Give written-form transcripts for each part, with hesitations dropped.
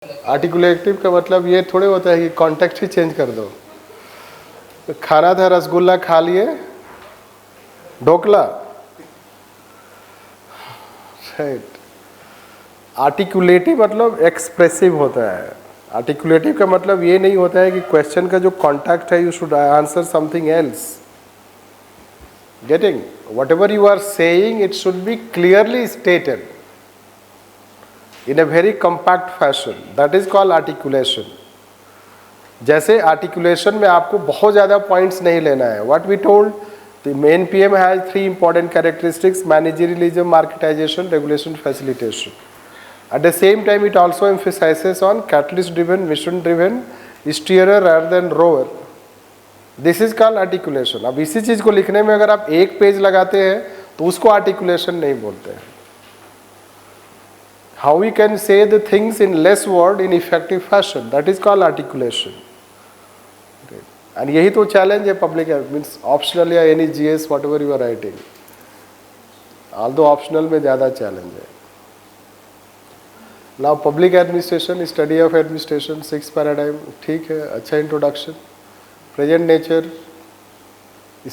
आर्टिकुलेटिव का मतलब ये थोड़े होता है कि कॉन्टेक्स्ट ही चेंज कर दो। खाना था रसगुल्ला, खा लिए ढोकला, राइट। आर्टिकुलेटिव मतलब एक्सप्रेसिव होता है। आर्टिकुलेटिव का मतलब ये नहीं होता है कि क्वेश्चन का जो कॉन्टेक्स्ट है you should answer something else. Getting whatever you are saying it should be clearly stated in a very compact fashion, that is called articulation। जैसे articulation में आपको बहुत ज़्यादा points नहीं लेना है। What we told, the NPM has 3 important characteristics: managerialism, marketization, regulation, facilitation। At the same time, it also emphasizes on catalyst-driven, mission-driven, steerer rather than rower। This is called articulation। अब इसी चीज़ को लिखने में अगर आप एक पेज लगाते हैं तो उसको articulation नहीं बोलते हैं। How we can say the things in less word in effective fashion, that is called articulation। And यही तो challenge है public means optional या any GS whatever you are writing, although optional में ज़्यादा challenge है। Now public administration, study of administration, 6 paradigm, ठीक है, अच्छा introduction। Present nature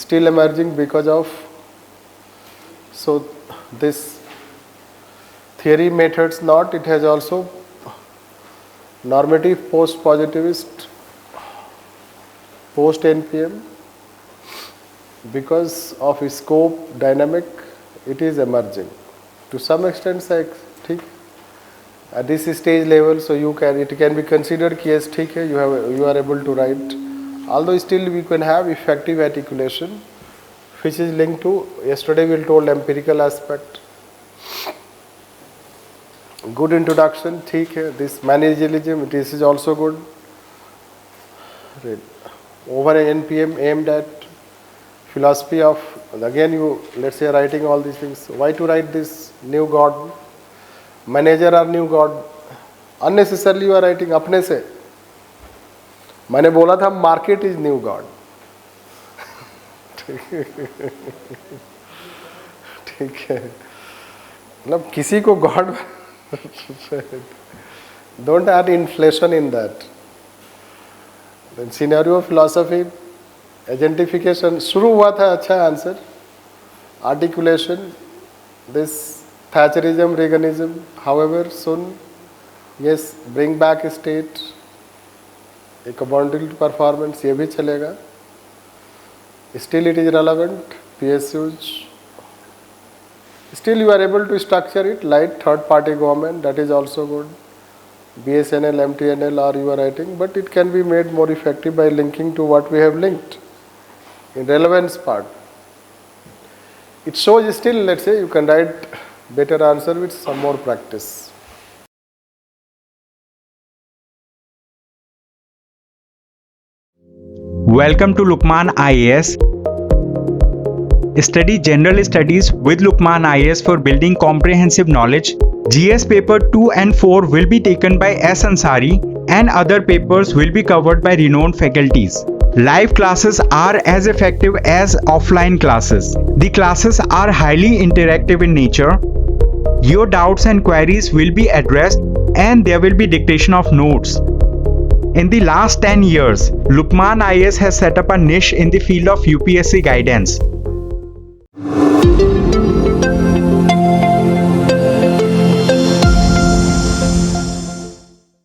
still emerging because of so this theory methods not, it has also normative post positivist post NPM because of scope dynamic it is emerging to some extent। ठीक at this stage level, so you can it can be considered कि yes ठीक है you are able to write, although still we can have effective articulation which is linked to yesterday we told empirical aspect। good introduction, ठीक है। this managerialism, this is also good। over NPM aimed at philosophy of, again you let's say writing all these things, why to write this new god, manager or new god, unnecessarily you are writing अपने से। मैंने बोला था market is new god। ठीक है, मतलब किसी को god don't add inflation in that। then scenario of philosophy, agentification शुरू हुआ था, अच्छा answer. articulation, this Thatcherism, Reaganism, however soon, yes, bring back state, accountability performance, ये भी चलेगा। still it is relevant, PSUs, still you are able to structure it like third party government, that is also good। BSNL, MTNL or you are writing, but it can be made more effective by linking to what we have linked in relevance part। it shows still, let's say you can write better answer with some more practice। Welcome to Lukman IAS। Study General Studies with Lukman IAS for building comprehensive knowledge। GS paper 2 and 4 will be taken by S. Ansari and other papers will be covered by renowned faculties। Live classes are as effective as offline classes। The classes are highly interactive in nature। Your doubts and queries will be addressed and there will be dictation of notes। In the last 10 years, Lukman IAS has set up a niche in the field of UPSC guidance।